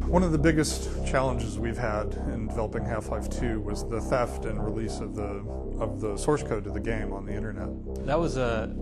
One of the biggest challenges we've had in developing Half-Life 2 was the theft and release of the source code to the game on the internet. That was a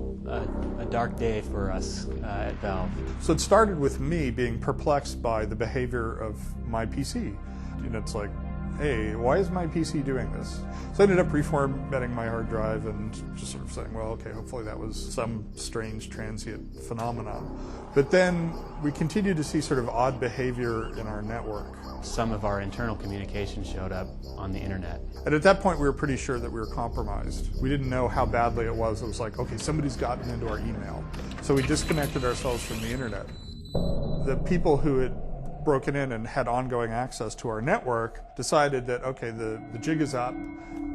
dark day for us at Valve. So it started with me being perplexed by the behavior of my PC. You know, it's like, hey, why is my PC doing this? So I ended up reformatting my hard drive and just sort of saying, well, okay, hopefully that was some strange transient phenomenon. But then we continued to see sort of odd behavior in our network. Some of our internal communication showed up on the internet. And at that point, we were pretty sure that we were compromised. We didn't know how badly it was. It was like, okay, somebody's gotten into our email. So we disconnected ourselves from the internet. The people who had broken in and had ongoing access to our network decided that, okay, the jig is up,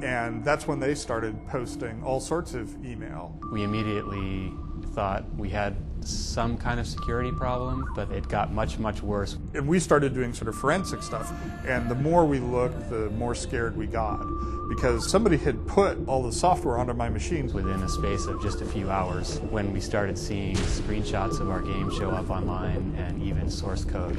and that's when they started posting all sorts of email. We immediately thought we had some kind of security problem, but it got much, much worse. And we started doing sort of forensic stuff, and the more we looked, the more scared we got, because somebody had put all the software onto my machines. Within a space of just a few hours, when we started seeing screenshots of our game show up online and even source code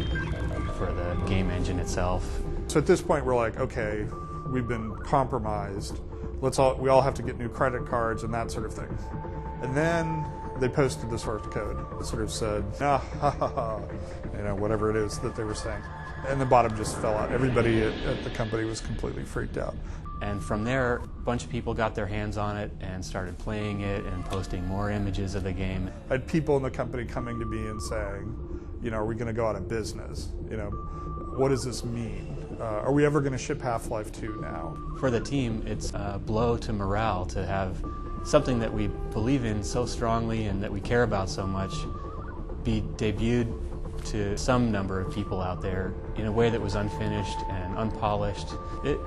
for the game engine itself. So at this point we're like, okay, we've been compromised. We all have to get new credit cards and that sort of thing. And then they posted the source code. It sort of said, ah, ha, ha, ha, you know, whatever it is that they were saying. And the bottom just fell out. Everybody at the company was completely freaked out. And from there, a bunch of people got their hands on it and started playing it and posting more images of the game. I had people in the company coming to me and saying, you know, are we going to go out of business? You know, what does this mean? Are we ever going to ship Half-Life 2 now? For the team, it's a blow to morale to have something that we believe in so strongly and that we care about so much be debuted to some number of people out there in a way that was unfinished and unpolished. It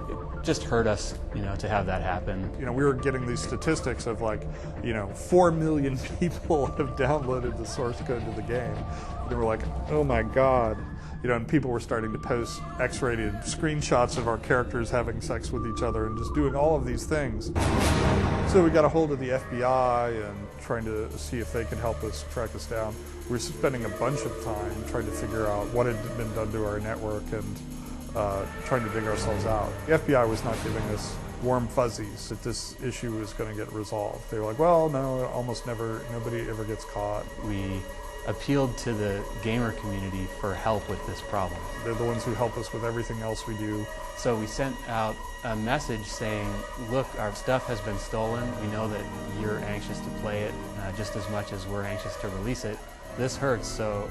just hurt us, you know, to have that happen. You know, we were getting these statistics of like, you know, 4 million people have downloaded the source code to the game. And they were like, oh my God. You know, and people were starting to post X-rated screenshots of our characters having sex with each other and just doing all of these things. So we got a hold of the FBI and trying to see if they could help us track us down. We were spending a bunch of time trying to figure out what had been done to our network and trying to dig ourselves out. The FBI was not giving us warm fuzzies that this issue was going to get resolved. They were like, well, no, almost never, nobody ever gets caught. We appealed to the gamer community for help with this problem. They're the ones who help us with everything else we do. So we sent out a message saying, look, our stuff has been stolen. We know that you're anxious to play it just as much as we're anxious to release it. This hurts, so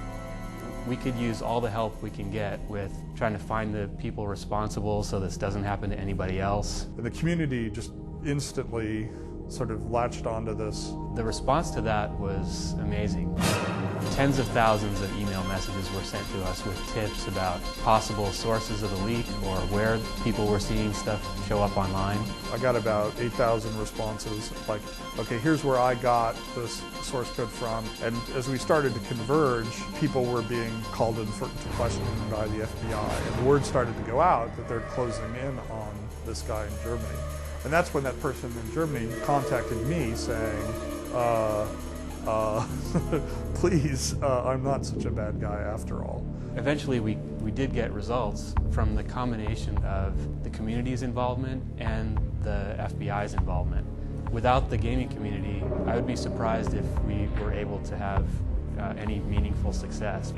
we could use all the help we can get with trying to find the people responsible so this doesn't happen to anybody else. And the community just instantly sort of latched onto this. The response to that was amazing. Tens of thousands of email messages were sent to us with tips about possible sources of the leak or where people were seeing stuff show up online. I got about 8,000 responses, like, okay, here's where I got this source code from. And as we started to converge, people were being called in to question by the FBI. And the word started to go out that they're closing in on this guy in Germany. And that's when that person in Germany contacted me saying, please, I'm not such a bad guy after all. Eventually we did get results from the combination of the community's involvement and the FBI's involvement. Without the gaming community, I would be surprised if we were able to have any meaningful success.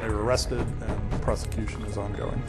They were arrested and prosecution is ongoing.